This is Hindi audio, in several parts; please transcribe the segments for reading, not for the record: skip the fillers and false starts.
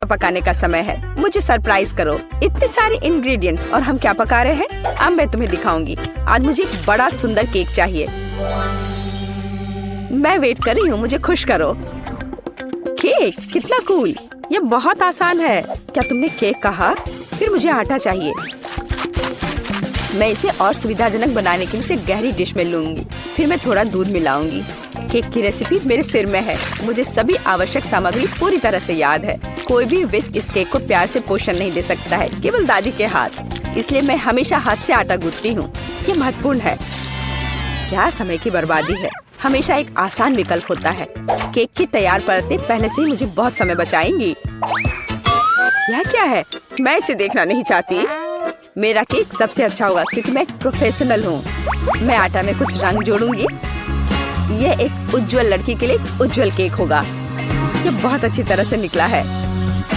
पकाने का समय है। मुझे सरप्राइज करो। इतने सारे इंग्रेडिएंट्स और हम क्या पका रहे हैं अब मैं तुम्हें दिखाऊंगी। आज मुझे एक बड़ा सुंदर केक चाहिए। मैं वेट कर रही हूँ, मुझे खुश करो। केक कितना कूल। ये बहुत आसान है। क्या तुमने केक कहा? फिर मुझे आटा चाहिए। मैं इसे और सुविधाजनक बनाने के लिए इसे गहरी डिश में लूंगी। फिर मैं थोड़ा दूध मिलाऊंगी। केक की रेसिपी मेरे सिर में है। मुझे सभी आवश्यक सामग्री पूरी तरह से याद है। कोई भी विस्क इस केक को प्यार से पोषण नहीं दे सकता है, केवल दादी के हाथ। इसलिए मैं हमेशा हाथ से आटा गूंथती हूँ। ये महत्वपूर्ण है। क्या समय की बर्बादी है। हमेशा एक आसान विकल्प होता है। केक की तैयार परतें पहले से ही मुझे बहुत समय बचाएंगी। यह क्या है? मैं इसे देखना नहीं चाहती। मेरा केक सबसे अच्छा होगा क्योंकि मैं एक प्रोफेशनल हूँ। मैं आटा में कुछ रंग जोड़ूंगी। यह एक उज्जवल लड़की के लिए एक उज्जवल केक होगा। ये बहुत अच्छी तरह से निकला है।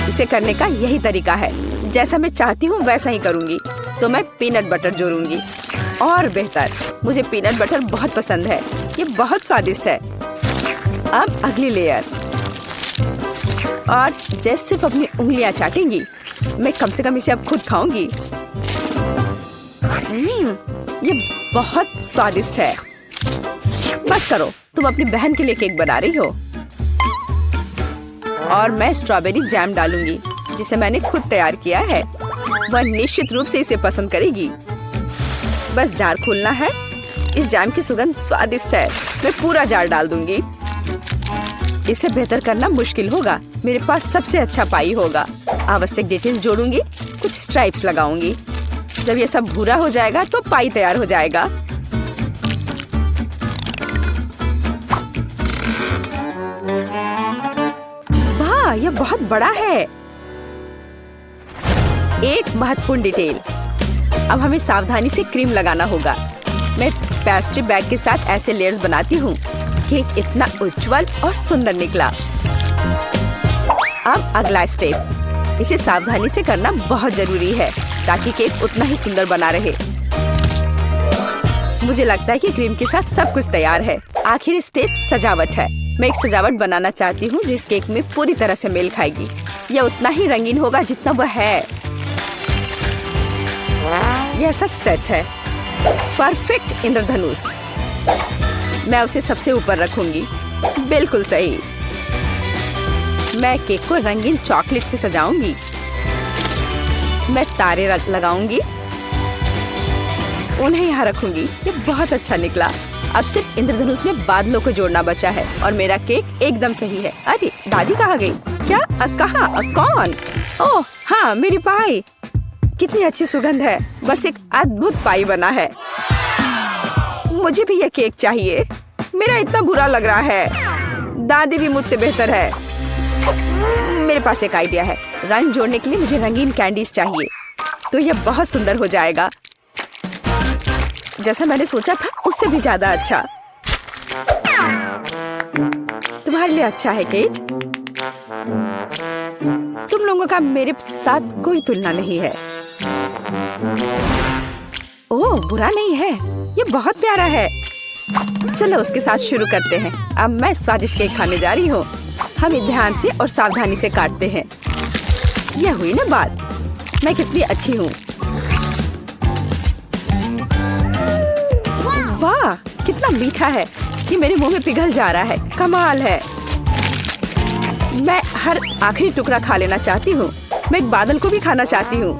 इसे करने का यही तरीका है। जैसा मैं चाहती हूँ वैसा ही करूँगी। तो मैं पीनट बटर जोड़ूंगी। और बेहतर, मुझे पीनट बटर बहुत पसंद है। ये बहुत स्वादिष्ट है। अब अगली लेयर। और जैसे सिर्फ अपनी उंगलियां चाटेंगी, मैं कम से कम इसे अब खुद खाऊंगी। ये बहुत स्वादिष्ट है। बस करो, तुम अपनी बहन के लिए केक बना रही हो। और मैं स्ट्रॉबेरी जैम डालूंगी जिसे मैंने खुद तैयार किया है। वह निश्चित रूप से इसे पसंद करेगी। बस जार खोलना है। इस जैम की सुगंध स्वादिष्ट है। मैं पूरा जार डाल दूंगी। इसे बेहतर करना मुश्किल होगा। मेरे पास सबसे अच्छा पाई होगा। आवश्यक डिटेल्स जोड़ूंगी। कुछ स्ट्राइप्स लगाऊंगी। जब ये सब भूरा हो जाएगा तो पाई तैयार हो जाएगा। वाह, यह बहुत बड़ा है। एक महत्वपूर्ण डिटेल। अब हमें सावधानी से क्रीम लगाना होगा। मैं पेस्ट्री बैग के साथ ऐसे लेयर्स बनाती हूँ। केक इतना उज्जवल और सुंदर निकला। अब अगला स्टेप। इसे सावधानी से करना बहुत जरूरी है ताकि केक उतना ही सुंदर बना रहे। मुझे लगता है कि क्रीम के साथ सब कुछ तैयार है। आखिरी स्टेप सजावट है। मैं एक सजावट बनाना चाहती हूँ जो इस केक में पूरी तरह से मेल खाएगी। यह उतना ही रंगीन होगा जितना वह है। यह सब सेट है। परफेक्ट इंद्रधनुष। मैं उसे सबसे ऊपर रखूंगी। बिल्कुल सही। मैं केक को रंगीन चॉकलेट से सजाऊंगी। मैं तारे लगाऊंगी। उन्हें यहाँ रखूंगी। ये बहुत अच्छा निकला। अब सिर्फ इंद्रधनुष में बादलों को जोड़ना बचा है और मेरा केक एकदम सही है। अरे दादी कहाँ गई? क्या? कहाँ? कौन? ओह हाँ, मेरी पाई। कितनी अच्छी सुगंध है। बस एक अद्भुत पाई बना है। मुझे भी यह केक चाहिए। मेरा इतना बुरा लग रहा है। दादी भी मुझसे बेहतर है। मेरे पास एक आइडिया है। रंग जोड़ने के लिए मुझे रंगीन कैंडीज चाहिए। तो यह बहुत सुंदर हो जाएगा। जैसा मैंने सोचा था उससे भी ज्यादा अच्छा। तुम्हारे लिए अच्छा है केक। तुम लोगों का मेरे साथ कोई तुलना नहीं है। ओह, बुरा नहीं है। ये बहुत प्यारा है। चलो उसके साथ शुरू करते हैं। अब मैं स्वादिष्ट केक खाने जा रही हूँ। हम ध्यान से और सावधानी से काटते हैं। यह हुई ना बात। मैं कितनी अच्छी हूँ। वाह, कितना मीठा है। ये मेरे मुंह में पिघल जा रहा है। कमाल है। मैं हर आखिरी टुकड़ा खा लेना चाहती हूँ। मैं एक बादल को भी खाना चाहती हूँ।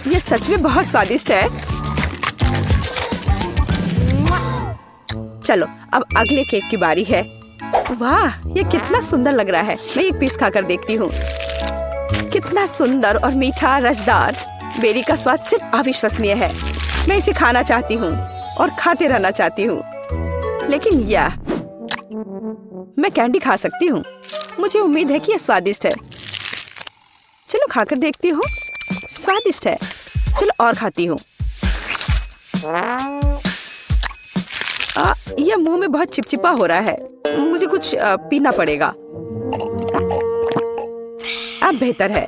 ये सच में बहुत स्वादिष्ट है। चलो अब अगले केक की बारी है। वाह, ये कितना सुंदर लग रहा है। मैं एक पीस खाकर देखती हूँ। कितना सुंदर और मीठा, रसदार। बेरी का स्वाद सिर्फ अविश्वसनीय है। मैं इसे खाना चाहती हूँ और खाते रहना चाहती हूँ। लेकिन यह मैं कैंडी खा सकती हूँ। मुझे उम्मीद है कि यह स्वादिष्ट है। चलो खाकर देखती हूँ। स्वादिष्ट है। चलो और खाती हूँ। यह मुंह में बहुत चिपचिपा हो रहा है। मुझे कुछ पीना पड़ेगा। अब बेहतर है।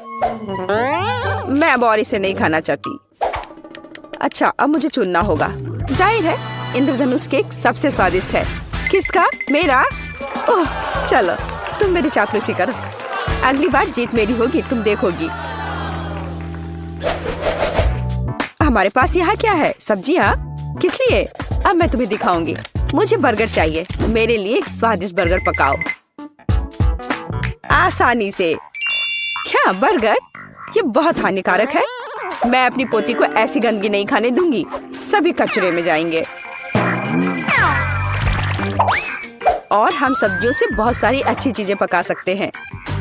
मैं अब और इसे नहीं खाना चाहती। अच्छा, अब मुझे चुनना होगा। जाहिर है इंद्रधनुष केक सबसे स्वादिष्ट है। किसका? मेरा? ओह, चलो तुम मेरी चापलूसी करो। अगली बार जीत मेरी होगी, तुम देखोगी। हमारे पास यहाँ क्या है? सब्जियाँ? किस लिए? अब मैं तुम्हें दिखाऊंगी। मुझे बर्गर चाहिए। मेरे लिए एक स्वादिष्ट बर्गर पकाओ आसानी से। क्या बर्गर? ये बहुत हानिकारक है। मैं अपनी पोती को ऐसी गंदगी नहीं खाने दूंगी। सभी कचरे में जाएंगे। और हम सब्जियों से बहुत सारी अच्छी चीजें पका सकते हैं।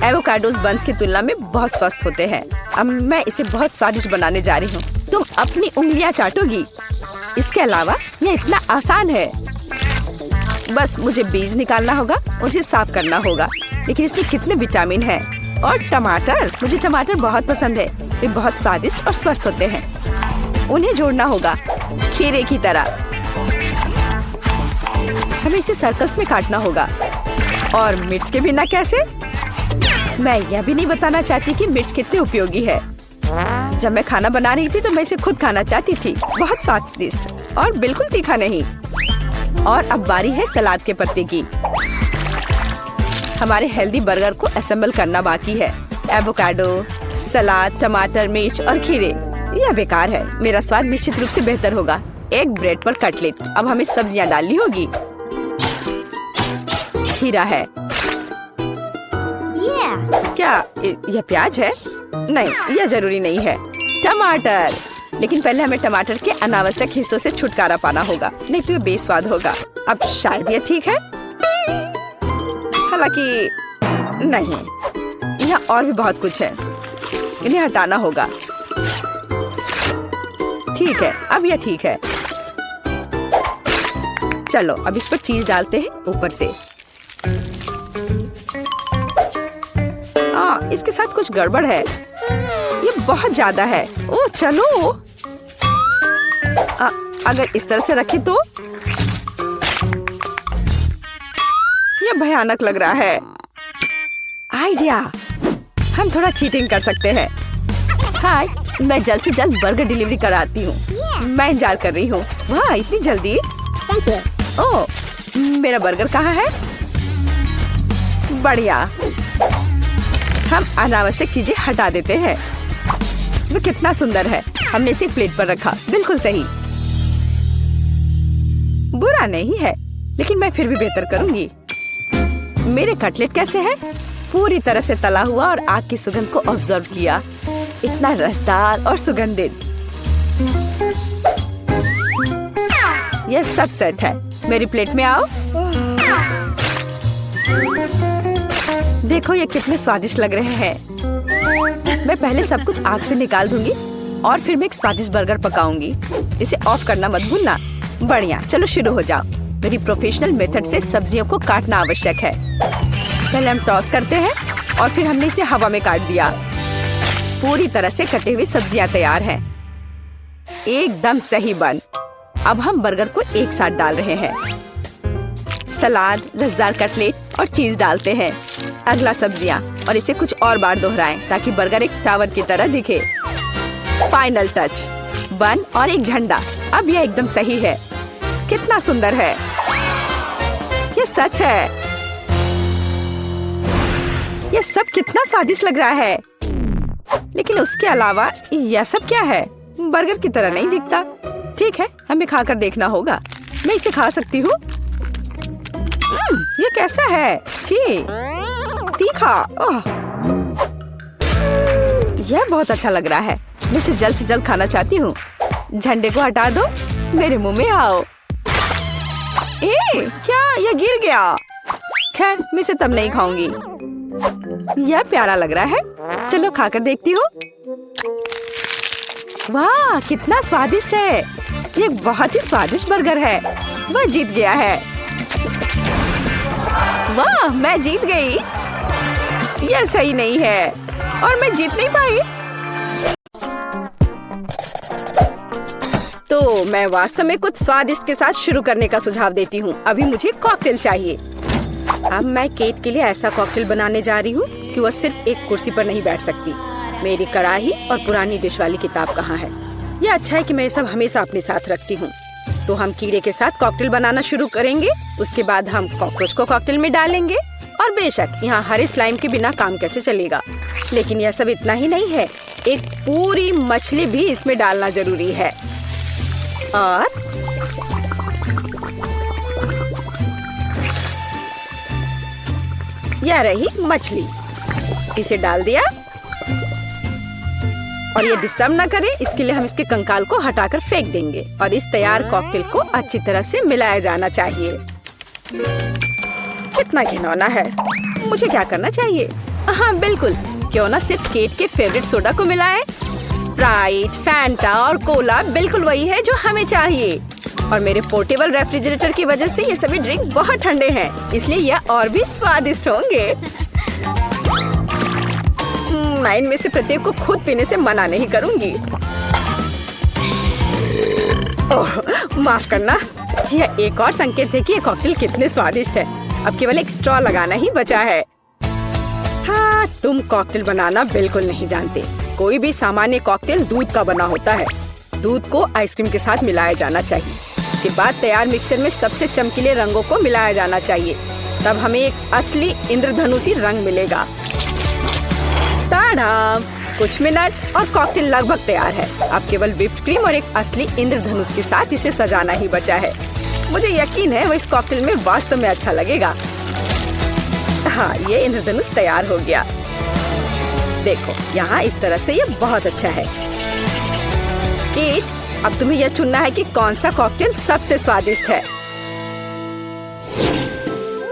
एवोकाडोस बंस की तुलना में बहुत स्वस्थ होते हैं। अब मैं इसे बहुत स्वादिष्ट बनाने जा रही हूँ। तुम अपनी उंगलियां चाटोगी। इसके अलावा ये इतना आसान है। बस मुझे बीज निकालना होगा, उसे साफ करना होगा। लेकिन इसमें कितने विटामिन हैं। और टमाटर, मुझे टमाटर बहुत पसंद है। वे बहुत स्वादिष्ट और स्वस्थ होते हैं। उन्हें जोड़ना होगा खीरे की तरह। हमें इसे सर्कल्स में काटना होगा। और मिर्च के बिना कैसे? मैं यह भी नहीं बताना चाहती कि मिर्च कितनी उपयोगी है। जब मैं खाना बना रही थी तो मैं इसे खुद खाना चाहती थी। बहुत स्वादिष्ट और बिल्कुल तीखा नहीं। और अब बारी है सलाद के पत्ते की। हमारे हेल्दी बर्गर को असेंबल करना बाकी है। एवोकाडो, सलाद, टमाटर, मिर्च और खीरे। यह बेकार है। मेरा स्वाद निश्चित रूप से बेहतर होगा। एक ब्रेड पर कटलेट। अब हमें सब्जियां डालनी होगी। खीरा है। क्या यह प्याज है? नहीं, यह जरूरी नहीं है। टमाटर। लेकिन पहले हमें टमाटर के अनावश्यक हिस्सों से छुटकारा पाना होगा, नहीं तो ये बेस्वाद होगा। अब शायद यह ठीक है, हालांकि नहीं, यहाँ और भी बहुत कुछ है। इन्हें हटाना होगा। ठीक है, अब यह ठीक है। चलो अब इस पर चीज डालते हैं ऊपर से। इसके साथ कुछ गड़बड़ है। ये बहुत ज्यादा है। ओह चलो, अगर इस तरह से रखें तो ये भयानक लग रहा है। आइडिया, हम थोड़ा चीटिंग कर सकते हैं। हाय, मैं जल्द से जल्द बर्गर डिलीवरी कराती हूँ। मैं इंतजार कर रही हूँ। वाह, इतनी जल्दी? ओह, मेरा बर्गर कहाँ है? बढ़िया। हम अनावश्यक चीजें हटा देते हैं। वो कितना सुंदर है। हमने इसे प्लेट पर रखा। बिल्कुल सही। बुरा नहीं है, लेकिन मैं फिर भी बेहतर करूंगी। मेरे कटलेट कैसे हैं? पूरी तरह से तला हुआ और आग की सुगंध को ऑब्जर्व किया। इतना रसदार और सुगंधित। यह सब सेट है। मेरी प्लेट में आओ। देखो ये कितने स्वादिष्ट लग रहे हैं। मैं पहले सब कुछ आग से निकाल दूंगी और फिर मैं एक स्वादिष्ट बर्गर पकाऊंगी। इसे ऑफ करना मत भूलना। बढ़िया, चलो शुरू हो जाओ। मेरी प्रोफेशनल मेथड से सब्जियों को काटना आवश्यक है। पहले हम टॉस करते हैं और फिर हमने इसे हवा में काट दिया। पूरी तरह से कटे हुए सब्जियां तैयार हैं। एकदम सही बन। अब हम बर्गर को एक साथ डाल रहे हैं। सलाद, रसदार कटलेट और चीज डालते हैं। अगला सब्जियां और इसे कुछ और बार दोहराएं ताकि बर्गर एक टावर की तरह दिखे। फाइनल टच, बन और एक झंडा। अब यह एकदम सही है। कितना सुंदर है। ये सच है। ये सब कितना स्वादिष्ट लग रहा है। लेकिन उसके अलावा यह सब क्या है? बर्गर की तरह नहीं दिखता। ठीक है, हमें खाकर देखना होगा। मैं इसे खा सकती हूँ। ये कैसा है? छी, तीखा। यह बहुत अच्छा लग रहा है। मैं इसे जल्द से जल्द खाना चाहती हूँ। झंडे को हटा दो। मेरे मुंह में आओ। क्या यह गिर गया? खैर, मैं इसे तब नहीं खाऊंगी। यह प्यारा लग रहा है। चलो खाकर देखती हूँ। वाह, कितना स्वादिष्ट है। ये बहुत ही स्वादिष्ट बर्गर है। वह जीत गया है। वाह, मैं जीत गई। यह सही नहीं है और मैं जीत नहीं पाई। तो मैं वास्तव में कुछ स्वादिष्ट के साथ शुरू करने का सुझाव देती हूँ। अभी मुझे कॉकटेल चाहिए। अब मैं केट के लिए ऐसा कॉकटेल बनाने जा रही हूँ कि वह सिर्फ एक कुर्सी पर नहीं बैठ सकती। मेरी कढ़ाई और पुरानी डिश वाली किताब कहाँ है? यह अच्छा है कि मैं ये सब हमेशा अपने साथ रखती हूँ। तो हम कीड़े के साथ कॉकटेल बनाना शुरू करेंगे। उसके बाद हम कॉकरोच को कॉकटेल में डालेंगे और बेशक यहाँ हरे स्लाइम के बिना काम कैसे चलेगा। लेकिन यह सब इतना ही नहीं है, एक पूरी मछली भी इसमें डालना जरूरी है। और यह रही मछली, इसे डाल दिया। और ये डिस्टर्ब ना करे इसके लिए हम इसके कंकाल को हटाकर फेंक देंगे। और इस तैयार कॉकटेल को अच्छी तरह से मिलाया जाना चाहिए। कितना घिनौना है, मुझे क्या करना चाहिए? हाँ बिल्कुल, क्यों ना सिर्फ केट के फेवरेट सोडा को मिलाएं। स्प्राइट, फैंटा और कोला बिल्कुल वही है जो हमें चाहिए। और मेरे पोर्टेबल रेफ्रिजरेटर की वजह से ये सभी ड्रिंक बहुत ठंडे हैं, इसलिए यह और भी स्वादिष्ट होंगे। मैं इनमें से प्रत्येक को खुद पीने से मना नहीं करूंगी। ओह, माफ करना, यह एक और संकेत है कि ये कॉकटेल कितने स्वादिष्ट है। अब केवल एक स्ट्रॉ लगाना ही बचा है। हाँ, तुम कॉकटेल बनाना बिल्कुल नहीं जानते। कोई भी सामान्य कॉकटेल दूध का बना होता है। दूध को आइसक्रीम के साथ मिलाया जाना चाहिए। के बाद तैयार मिक्सचर में सबसे चमकीले रंगों को मिलाया जाना चाहिए। तब हमें एक असली इंद्रधनुषी रंग मिलेगा। ताड़ाम! कुछ मिनट और कॉकटेल लगभग तैयार है। अब केवल व्हिप्ड क्रीम और एक असली इंद्रधनुष के साथ इसे सजाना ही बचा है। मुझे यकीन है वो इस कॉकटेल में वास्तव में अच्छा लगेगा। हाँ, ये इंद्रधनुष तैयार हो गया। देखो, यहाँ इस तरह से ये बहुत अच्छा है। केट, अब तुम्हें यह चुनना है कि कौन सा कॉकटेल सबसे स्वादिष्ट है।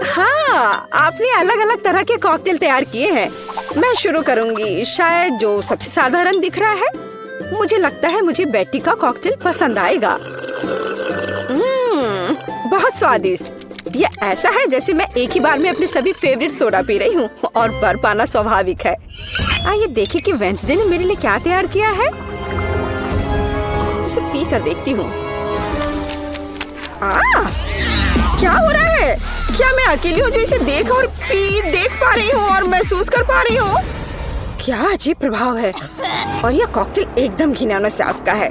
हाँ, आपने अलग अलग तरह के कॉकटेल तैयार किए हैं। मैं शुरू करूंगी, शायद जो सबसे साधारण दिख रहा है। मुझे लगता है मुझे बेटी का कॉकटेल पसंद आएगा। बहुत स्वादिष्ट। यह ऐसा है जैसे मैं एक ही बार में अपने सभी फेवरेट सोडा पी रही हूँ और भर पाना स्वाभाविक है। आइए देखें कि वेंसडे ने मेरे लिए क्या तैयार किया है। इसे पी कर देखती हूँ। क्या हो रहा है? क्या मैं अकेली हूँ जो इसे देख और देख पा रही हूँ और महसूस कर पा रही हूँ? क्या अजीब प्रभाव है। और यह कॉकटेल एकदम घिनौना स्वाद का है।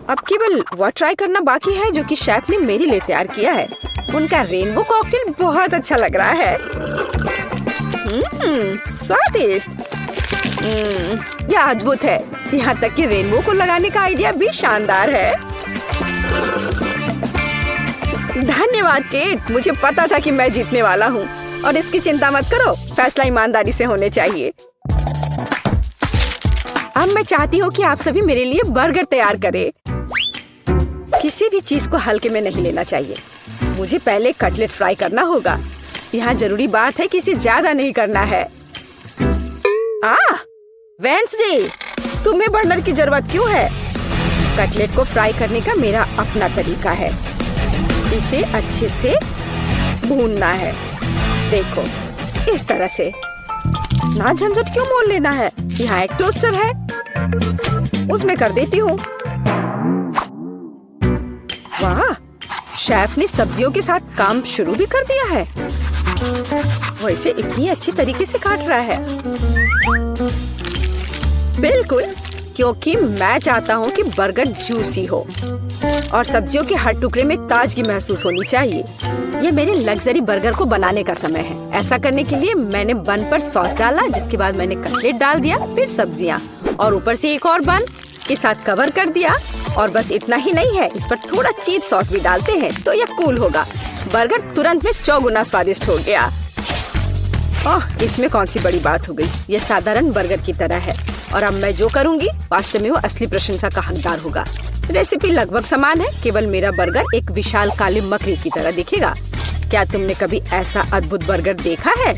अब केवल वह ट्राई करना बाकी है जो कि शेफ ने मेरे लिए तैयार किया है। उनका रेनबो कॉकटेल बहुत अच्छा लग रहा है। स्वादिष्ट। यह अद्भुत है। यहाँ तक कि रेनबो को लगाने का आइडिया भी शानदार है। धन्यवाद केट, मुझे पता था कि मैं जीतने वाला हूँ। और इसकी चिंता मत करो, फैसला ईमानदारी से होने चाहिए। अब मैं चाहती हूँ कि आप सभी मेरे लिए बर्गर तैयार करें। किसी भी चीज को हल्के में नहीं लेना चाहिए। मुझे पहले कटलेट फ्राई करना होगा। यहाँ जरूरी बात है कि इसे ज्यादा नहीं करना है। वेंसडे, तुम्हें बर्नर की जरूरत क्यों है? कटलेट को फ्राई करने का मेरा अपना तरीका है। इसे अच्छे से भूनना है। देखो, इस तरह से। ना झंझट क्यों मोल लेना है? यहाँ एक टोस्टर है, उसमें कर देती हूँ। वाह, शेफ ने सब्जियों के साथ काम शुरू भी कर दिया है। वो इसे इतनी अच्छी तरीके से काट रहा है। बिल्कुल, क्योंकि मैं चाहता हूँ कि बर्गर जूसी हो और सब्जियों के हर टुकड़े में ताजगी महसूस होनी चाहिए। ये मेरे लग्जरी बर्गर को बनाने का समय है। ऐसा करने के लिए मैंने बन पर सॉस डाला, जिसके बाद मैंने कटलेट डाल दिया, फिर सब्जियाँ और ऊपर से एक और बन के साथ कवर कर दिया। और बस इतना ही नहीं है, इस पर थोड़ा चीज सॉस भी डालते हैं तो यह कूल होगा। बर्गर तुरंत में 4 गुना स्वादिष्ट हो गया। ओह, इसमें कौन सी बड़ी बात हो गई। यह साधारण बर्गर की तरह है और अब मैं जो करूँगी वास्तव में वो असली प्रशंसा का हकदार होगा। रेसिपी लगभग समान है, केवल मेरा बर्गर एक विशाल काली मकड़ी की तरह दिखेगा। क्या तुमने कभी ऐसा अद्भुत बर्गर देखा है?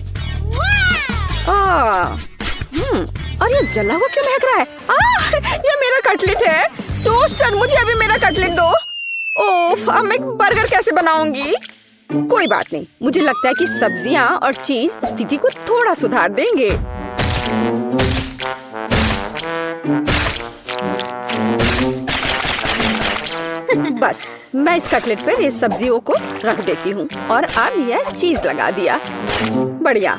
और ये जला हुआ क्यों महक रहा है? ये मेरा कटलेट है। टोस्टर, मुझे अभी मेरा कटलेट दो। ओफ, अब मैं बर्गर कैसे बनाऊंगी? कोई बात नहीं, मुझे लगता है कि सब्जियां और चीज स्थिति को थोड़ा सुधार देंगे। बस मैं इस कटलेट पर ये सब्जियों को रख देती हूँ और अब यह चीज लगा दिया। बढ़िया।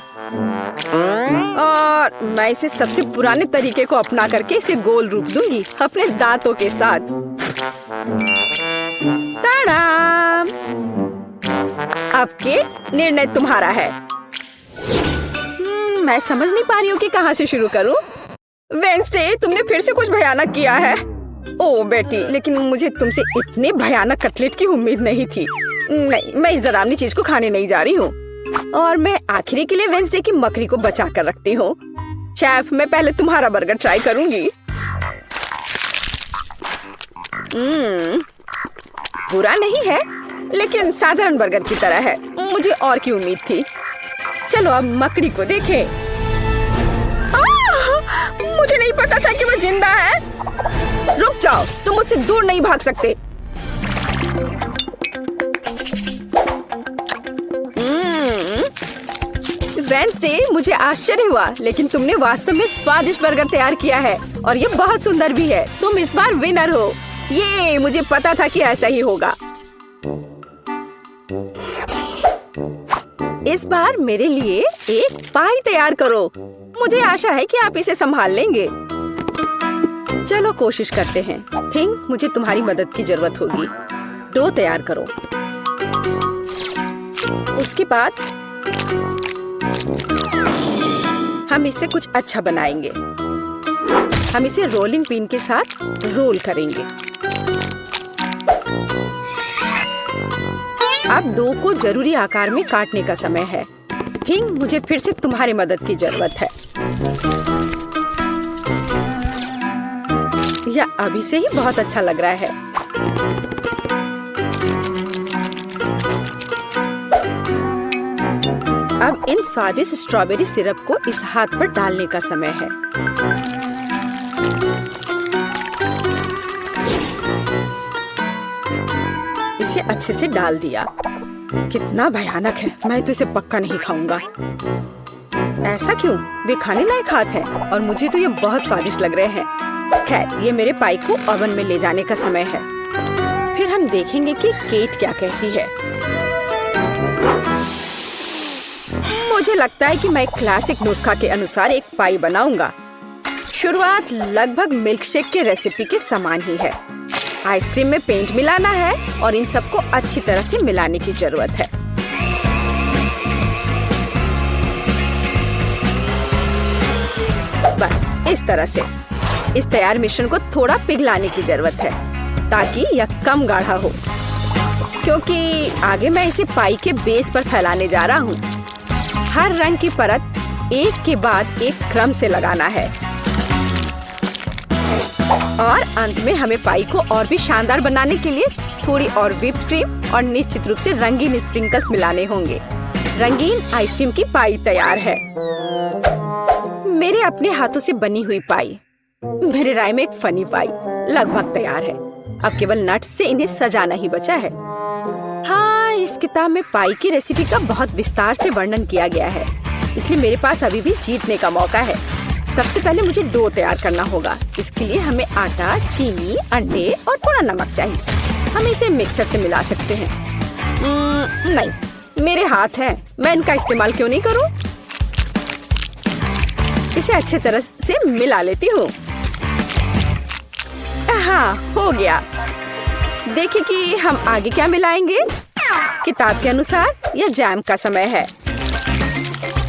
और मैं इसे सबसे पुराने तरीके को अपना करके इसे गोल रूप दूंगी अपने दांतों के साथ। ताड़ाम! अब के निर्णय तुम्हारा है। मैं समझ नहीं पा रही हूँ कि कहाँ से शुरू करूँ। वेंसडे, तुमने फिर से कुछ भयानक किया है। ओ बेटी, लेकिन मुझे तुमसे इतने भयानक कटलेट की उम्मीद नहीं थी। नहीं, मैं इस डरावनी चीज को खाने नहीं जा रही हूँ। और मैं आखिरी के लिए वेंसडे की मकड़ी को बचा कर रखती हूँ। शेफ, मैं पहले तुम्हारा बर्गर ट्राई करूंगी। बुरा नहीं है, लेकिन साधारण बर्गर की तरह है। मुझे और की उम्मीद थी। चलो अब मकड़ी को देखें। मुझे नहीं पता था कि वो जिंदा है। रुक जाओ, तुम मुझसे दूर नहीं भाग सकते। वेंसडे, मुझे आश्चर्य हुआ, लेकिन तुमने वास्तव में स्वादिष्ट बर्गर तैयार किया है और ये बहुत सुंदर भी है। तुम इस बार विनर हो। ये मुझे पता था कि ऐसा ही होगा। इस बार मेरे लिए एक पाई तैयार करो। मुझे आशा है कि आप इसे संभाल लेंगे। चलो कोशिश करते हैं। थिंक मुझे तुम्हारी मदद की जरूरत होगी। डो तैयार करो। उसके बाद हम इससे कुछ अच्छा बनाएंगे। हम इसे रोलिंग पिन के साथ रोल करेंगे। अब डो को जरूरी आकार में काटने का समय है। थिंक मुझे फिर से तुम्हारी मदद की जरूरत है। यह अभी से ही बहुत अच्छा लग रहा है। अब इन स्वादिष्ट स्ट्रॉबेरी सिरप को इस हाथ पर डालने का समय है। इसे अच्छे से डाल दिया। कितना भयानक है। मैं तो इसे पक्का नहीं खाऊंगा। ऐसा क्यों? वे खाने लायक हाथ हैं और मुझे तो ये बहुत स्वादिष्ट लग रहे हैं। खैर, ये मेरे पाई को ओवन में ले जाने का समय है। फिर हम देखेंगे कि केट क्या कहती है। मुझे लगता है कि मैं क्लासिक नुस्खा के अनुसार एक पाई बनाऊंगा। शुरुआत लगभग मिल्कशेक के रेसिपी के समान ही है। आइसक्रीम में पेंट मिलाना है और इन सबको अच्छी तरह से मिलाने की जरूरत है। बस इस तरह से। इस तैयार मिश्रण को थोड़ा पिघलाने की जरूरत है ताकि यह कम गाढ़ा हो, क्योंकि आगे मैं इसे पाई के बेस पर फैलाने जा रहा हूँ। हर रंग की परत एक के बाद एक क्रम से लगाना है और अंत में हमें पाई को और भी शानदार बनाने के लिए थोड़ी और व्हिप्ड क्रीम और निश्चित रूप से रंगीन स्प्रिंकल्स मिलाने होंगे। रंगीन आइसक्रीम की पाई तैयार है। मेरे अपने हाथों से बनी हुई पाई, मेरे राय में एक फनी पाई लगभग तैयार है। अब केवल नट्स से इन्हें सजाना ही बचा है। हाँ, इस किताब में पाई की रेसिपी का बहुत विस्तार से वर्णन किया गया है, इसलिए मेरे पास अभी भी जीतने का मौका है। सबसे पहले मुझे डो तैयार करना होगा। इसके लिए हमें आटा, चीनी, अंडे और थोड़ा नमक चाहिए। हम इसे मिक्सर से मिला सकते हैं। नहीं, मेरे हाथ हैं, मैं इनका इस्तेमाल क्यों नहीं करूं? इसे अच्छे तरह से मिला लेती हूँ। हाँ, हो गया। देखिए कि हम आगे क्या मिलाएंगे। किताब के अनुसार यह जैम का समय है।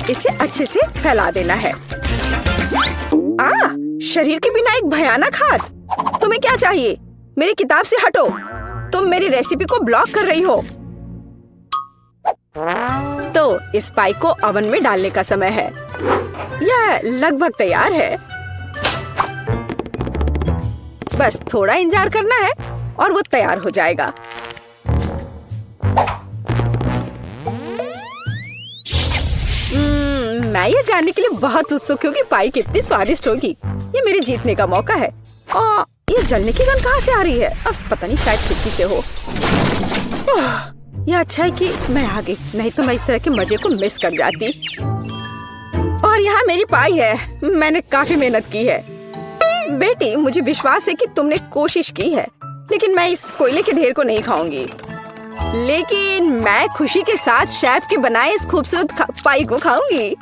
इसे अच्छे से फैला देना है। शरीर के बिना एक भयानक हाथ। तुम्हें क्या चाहिए? मेरी किताब से हटो। तुम मेरी रेसिपी को ब्लॉक कर रही हो। तो इस पाई को ओवन में डालने का समय है। यह लगभग तैयार है। बस थोड़ा इंतजार करना है और वो तैयार हो जाएगा। मैं ये जानने के लिए बहुत उत्सुक हूँ कि पाई कितनी स्वादिष्ट होगी। ये मेरे जीतने का मौका है। और ये जलने की गंध कहाँ से आ रही है? अब पता नहीं, शायद खिड़की से हो। यह अच्छा है कि मैं आ गई, नहीं तो मैं इस तरह के मजे को मिस कर जाती। और यहाँ मेरी पाई है। मैंने काफी मेहनत की है। बेटी, मुझे विश्वास है कि तुमने कोशिश की है, लेकिन मैं इस कोयले के ढेर को नहीं खाऊंगी। लेकिन मैं खुशी के साथ शेफ के बनाए इस खूबसूरत पाई को खाऊंगी।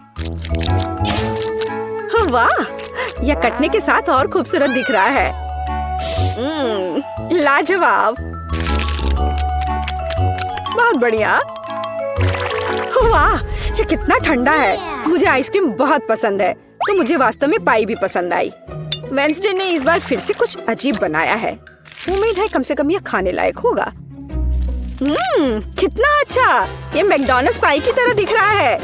वाह, यह कटने के साथ और खूबसूरत दिख रहा है। लाजवाब, बहुत बढ़िया। वाह, ये कितना ठंडा है। मुझे आइसक्रीम बहुत पसंद है, तो मुझे वास्तव में पाई भी पसंद आई। वेंसडे ने इस बार फिर से कुछ अजीब बनाया है। उम्मीद है कम से कम यह खाने लायक होगा। कितना अच्छा! ये मैकडॉनल्ड्स पाई की तरह दिख रहा है।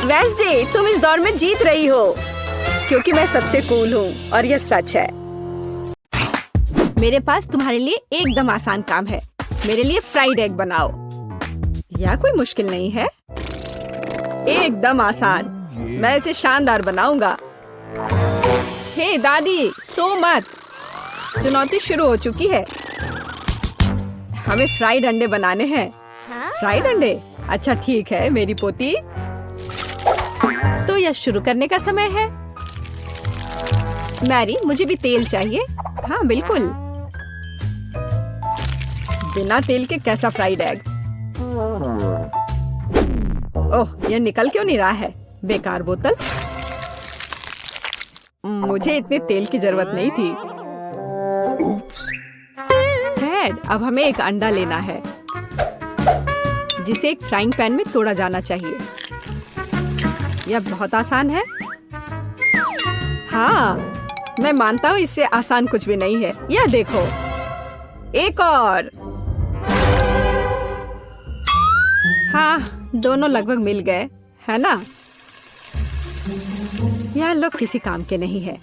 वेंसडे, तुम इस दौर में जीत रही हो, क्योंकि मैं सबसे कूल हूँ और यह सच है। मेरे पास तुम्हारे लिए एकदम आसान काम है। मेरे लिए फ्राइड एग बनाओ। यह कोई मुश्किल नहीं है, एकदम आसान। मैं इसे शानदार बनाऊंगा। हे दादी, सो मत। चुनौती शुरू हो चुकी है। हमें फ्राइड अंडे बनाने हैं। फ्राइड अंडे? अच्छा ठीक है मेरी पोती। तो यह शुरू करने का समय है। मैरी, मुझे भी तेल चाहिए। हाँ बिल्कुल। बिना तेल के कैसा फ्राइड एग? ओह, यह निकल क्यों नहीं रहा है? बेकार बोतल। मुझे इतने तेल की जरूरत नहीं थी। फ्रेड, अब हमें एक अंडा लेना है, जिसे एक फ्राइंग पैन में तोड़ा जाना चाहिए। यह बहुत आसान है। हाँ, मैं मानता हूँ इससे आसान कुछ भी नहीं है। यह देखो, एक और। हाँ, दोनों लगभग मिल गए, है ना? यह लोग किसी काम के नहीं है।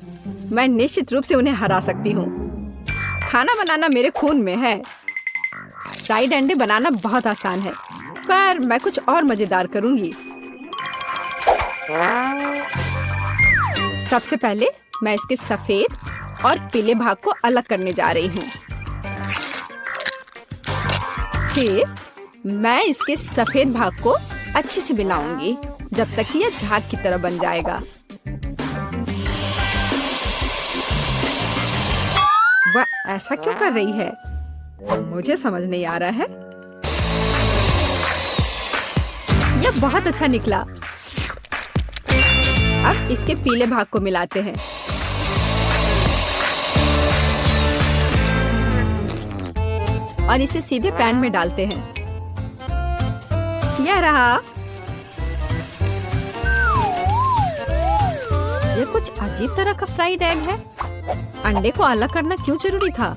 मैं निश्चित रूप से उन्हें हरा सकती हूँ। खाना बनाना मेरे खून में है। फ्राइड अंडे बनाना बहुत आसान है, पर मैं कुछ और मजेदार करूंगी। सबसे पहले मैं इसके सफेद और पीले भाग को अलग करने जा रही हूँ। फिर मैं इसके सफेद भाग को अच्छे से मिलाऊंगी जब तक कि यह झाग की तरह बन जाएगा। वह ऐसा क्यों कर रही है? मुझे समझ नहीं आ रहा है। यह बहुत अच्छा निकला। अब इसके पीले भाग को मिलाते हैं। और इसे सीधे पैन में डालते हैं। यह रहा। यह कुछ अजीब तरह का फ्राइड एग है। अंडे को अलग करना क्यों जरूरी था?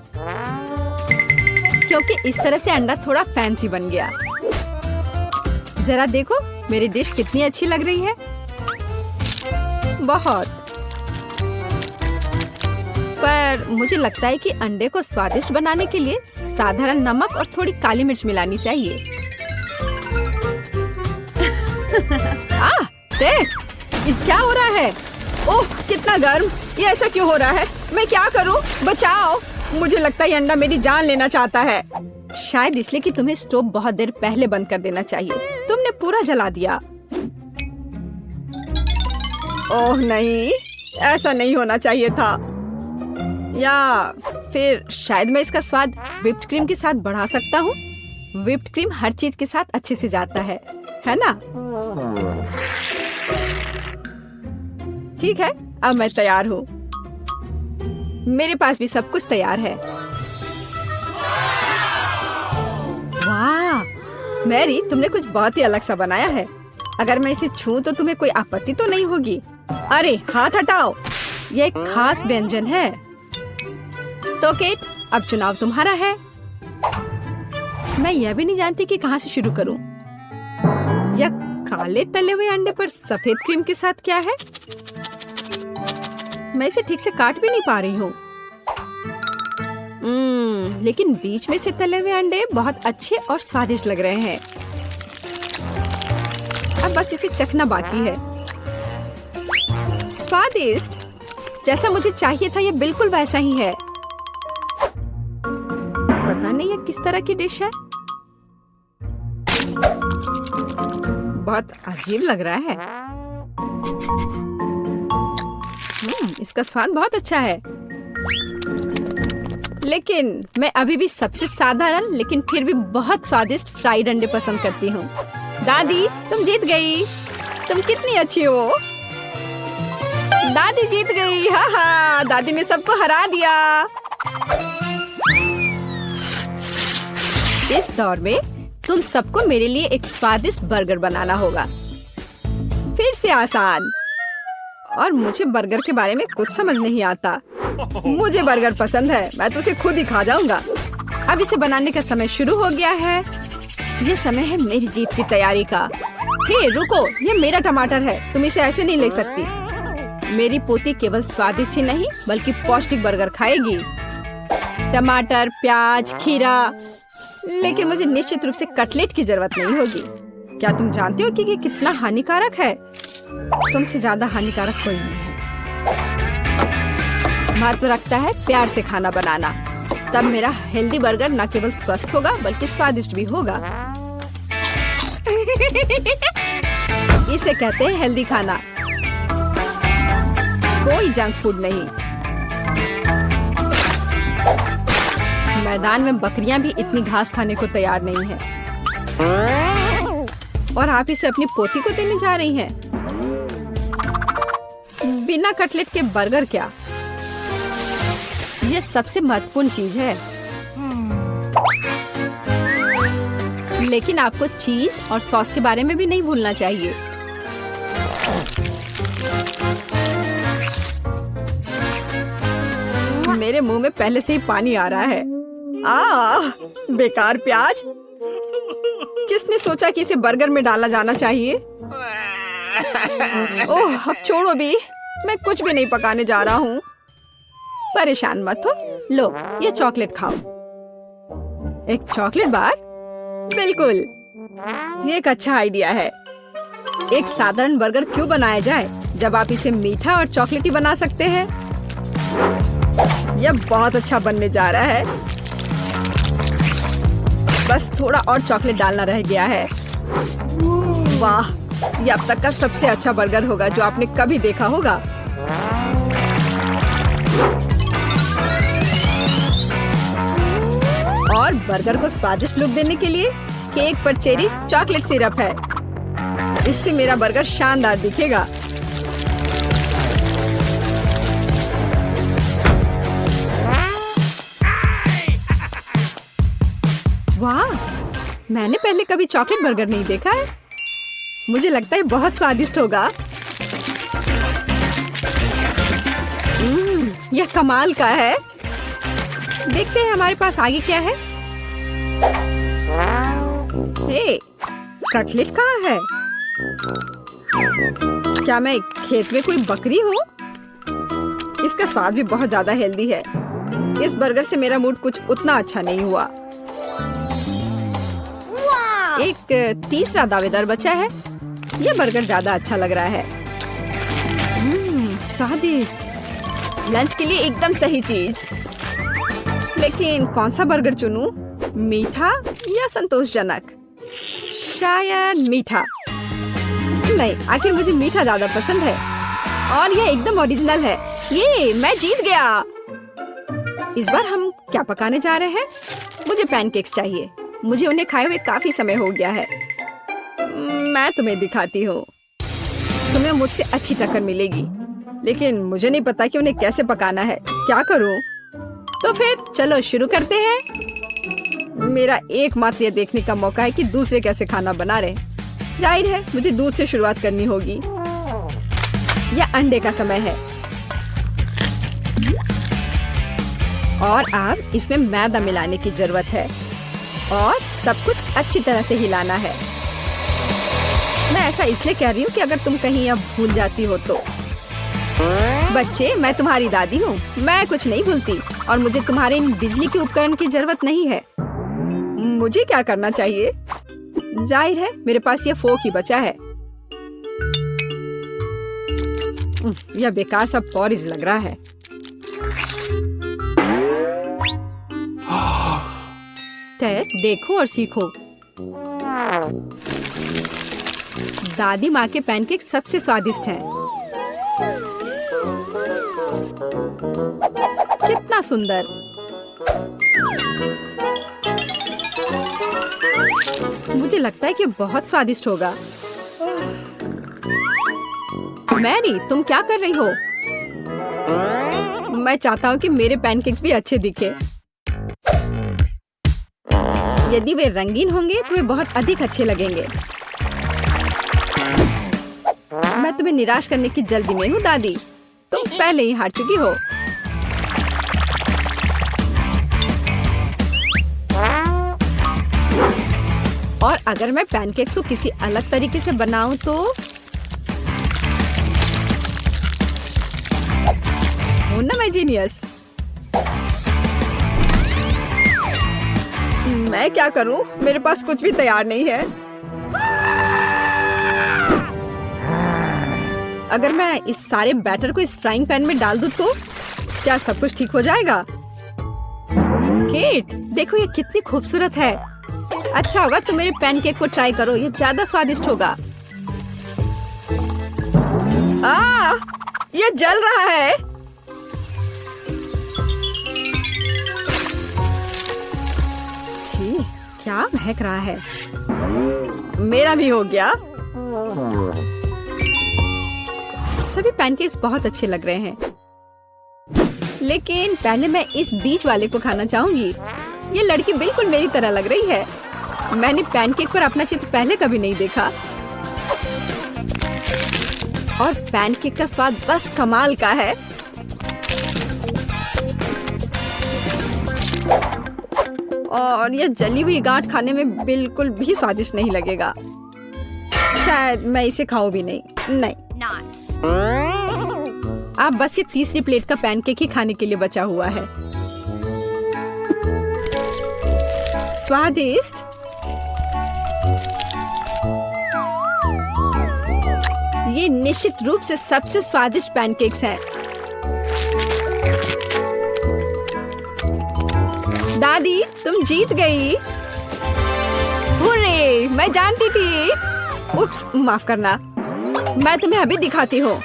क्योंकि इस तरह से अंडा थोड़ा फैंसी बन गया। जरा देखो मेरी डिश कितनी अच्छी लग रही है। बहुत। पर मुझे लगता है कि अंडे को स्वादिष्ट बनाने के लिए साधारण नमक और थोड़ी काली मिर्च मिलानी चाहिए। देख, ये क्या हो रहा है? ओह, कितना गर्म! ये ऐसा क्यों हो रहा है? मैं क्या करूं? बचाओ! मुझे लगता है ये अंडा मेरी जान लेना चाहता है। शायद इसलिए कि तुम्हें स्टोव बहुत देर पहले बंद कर देना चाहिए। तुमने पूरा जला दिया। ओह नहीं, ऐसा नहीं होना चाहिए था। या फिर शायद मैं इसका स्वाद व्हिप्ड क्रीम के साथ बढ़ा सकता हूँ। व्हिप्ड क्रीम हर चीज के साथ अच्छे से जाता है ना? ठीक है, अब मैं तैयार हूँ। मेरे पास भी सब कुछ तैयार है। वाह, मैरी, तुमने कुछ बहुत ही अलग सा बनाया है। अगर मैं इसे छूं तो तुम्हें कोई आपत्ति तो नहीं होगी? अरे हाथ हटाओ, यह एक खास व्यंजन है। तो केट, अब चुनाव तुम्हारा है। मैं यह भी नहीं जानती कि कहाँ से शुरू करूं। यह काले तले हुए अंडे पर सफेद क्रीम के साथ क्या है? मैं इसे ठीक से काट भी नहीं पा रही हूँ। लेकिन बीच में से तले हुए अंडे बहुत अच्छे और स्वादिष्ट लग रहे हैं। अब बस इसे चखना बाकी है। स्वादिष्ट, जैसा मुझे चाहिए था, यह बिल्कुल वैसा ही है। पता नहीं यह किस तरह की डिश है। बहुत अजीब लग रहा है। इसका स्वाद बहुत अच्छा है। लेकिन मैं अभी भी सबसे साधारण लेकिन फिर भी बहुत स्वादिष्ट फ्राइड अंडे पसंद करती हूँ। दादी, तुम जीत गई। तुम कितनी अच्छी हो। दादी जीत गई। हाँ हाँ, दादी ने सबको हरा दिया। इस दौर में तुम सबको मेरे लिए एक स्वादिष्ट बर्गर बनाना होगा। फिर से आसान। और मुझे बर्गर के बारे में कुछ समझ नहीं आता। मुझे बर्गर पसंद है, मैं तो उसे खुद ही खा जाऊंगा। अब इसे बनाने का समय शुरू हो गया है। ये समय है मेरी जीत की तैयारी का। हे रुको, ये मेरा टमाटर है, तुम इसे ऐसे नहीं ले सकती। मेरी पोती केवल स्वादिष्ट ही नहीं बल्कि पौष्टिक बर्गर खाएगी। टमाटर, प्याज, खीरा, लेकिन मुझे निश्चित रूप से कटलेट की जरूरत नहीं होगी। क्या तुम जानते हो कि ये कितना हानिकारक है? तुमसे ज्यादा हानिकारक कोई नहीं है। महत्व रखता है प्यार से खाना बनाना, तब मेरा हेल्दी बर्गर न केवल स्वस्थ होगा बल्कि स्वादिष्ट भी होगा। इसे कहते हैं हेल्दी खाना, कोई जंक फूड नहीं। मैदान में बकरियां भी इतनी घास खाने को तैयार नहीं है, और आप इसे अपनी पोती को देने जा रही हैं। बिना कटलेट के बर्गर क्या? यह सबसे महत्वपूर्ण चीज है। लेकिन आपको चीज और सॉस के बारे में भी नहीं भूलना चाहिए। मेरे मुंह में पहले से ही पानी आ रहा है। बेकार प्याज। किसने सोचा कि इसे बर्गर में डाला जाना चाहिए? ओह, अब छोड़ो भी, मैं कुछ भी नहीं पकाने जा रहा हूँ। परेशान मत हो, लो ये चॉकलेट खाओ। एक चॉकलेट बार? बिल्कुल, ये एक अच्छा आइडिया है। एक साधारण बर्गर क्यों बनाया जाए जब आप इसे मीठा और चॉकलेटी बना सकते हैं? यह बहुत अच्छा बनने जा रहा है। बस थोड़ा और चॉकलेट डालना रह गया है। वाह, यह अब तक का सबसे अच्छा बर्गर होगा जो आपने कभी देखा होगा। और बर्गर को स्वादिष्ट लुक देने के लिए केक पर चेरी चॉकलेट सिरप है। इससे मेरा बर्गर शानदार दिखेगा। वाह, मैंने पहले कभी चॉकलेट बर्गर नहीं देखा है। मुझे लगता है बहुत स्वादिष्ट होगा। यह कमाल का है। देखते हैं हमारे पास आगे क्या है। हे, कटलेट कहाँ है? क्या मैं खेत में कोई बकरी हूँ? इसका स्वाद भी बहुत ज्यादा हेल्दी है। इस बर्गर से मेरा मूड कुछ उतना अच्छा नहीं हुआ। एक तीसरा दावेदार बचा है। यह बर्गर ज्यादा अच्छा लग रहा है। स्वादिष्ट, लंच के लिए एकदम सही चीज। लेकिन कौन सा बर्गर चुनूं? मीठा या संतोषजनक? शायद मीठा। नहीं, आखिर मुझे मीठा ज्यादा पसंद है। और यह एकदम ओरिजिनल है। ये मैं जीत गया। इस बार हम क्या पकाने जा रहे हैं? मुझे पैनकेक्स चाहिए। मुझे उन्हें खाए हुए काफी समय हो गया है। मैं तुम्हें दिखाती हूँ। तुम्हें मुझसे अच्छी टक्कर मिलेगी, लेकिन मुझे नहीं पता कि उन्हें कैसे पकाना है। क्या करूँ? तो फिर चलो शुरू करते हैं। मेरा एकमात्र ये देखने का मौका है कि दूसरे कैसे खाना बना रहे। जाहिर है मुझे दूध से शुरुआत करनी होगी। यह अंडे का समय है। और अब इसमें मैदा मिलाने की जरूरत है और सब कुछ अच्छी तरह से हिलाना है। मैं ऐसा इसलिए कह रही हूँ कि अगर तुम कहीं अब भूल जाती हो तो। बच्चे, मैं तुम्हारी दादी हूँ। मैं कुछ नहीं भूलती और मुझे तुम्हारे इन बिजली के उपकरण की जरूरत नहीं है। मुझे क्या करना चाहिए? जाहिर है मेरे पास ये फोक ही बचा है। यह बेकार सा पॉरिज लग रहा है। टेड, देखो और सीखो। दादी माँ के पैनकेक सबसे स्वादिष्ट हैं। कितना सुंदर। मुझे लगता है कि बहुत स्वादिष्ट होगा। मैरी, तुम क्या कर रही हो? मैं चाहता हूँ कि मेरे पैनकेक्स भी अच्छे दिखे। यदि वे रंगीन होंगे तो वे बहुत अधिक अच्छे लगेंगे। मैं तुम्हें निराश करने की जल्दी में हूँ दादी। तुम पहले ही हार चुकी हो। और अगर मैं पैनकेक्स को किसी अलग तरीके से बनाऊं तो हूं ना मैं जीनियस। मैं क्या करूं? मेरे पास कुछ भी तैयार नहीं है। अगर मैं इस सारे बैटर को इस फ्राइंग पैन में डाल दूं तो क्या सब कुछ ठीक हो जाएगा? केट, देखो ये कितनी खूबसूरत है। अच्छा होगा तुम मेरे पैनकेक को ट्राई करो, ये ज्यादा स्वादिष्ट होगा। ये जल रहा है। छी, क्या महक रहा है। मेरा भी हो गया। सभी पैनकेक्स बहुत अच्छे लग रहे हैं, लेकिन पहले मैं इस बीच वाले को खाना चाहूंगी। ये लड़की बिल्कुल मेरी तरह लग रही है। मैंने पैनकेक पर अपना चित्र पहले कभी नहीं देखा और पैनकेक का स्वाद बस कमाल का है। और ये जली हुई गांठ खाने में बिल्कुल भी स्वादिष्ट नहीं लगेगा। शायद मैं इसे खाऊं भी नहीं। अब बस ये तीसरी प्लेट का पैनकेक ही खाने के लिए बचा हुआ है। स्वादिष्ट। ये निश्चित रूप से सबसे स्वादिष्ट पैनकेक्स हैं। दादी, तुम जीत गई। हुर्रे, मैं जानती थी। उप्स, माफ करना। मैं तुम्हें अभी दिखाती हूँ।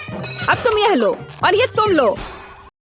अब तुम यह लो और ये तुम लो।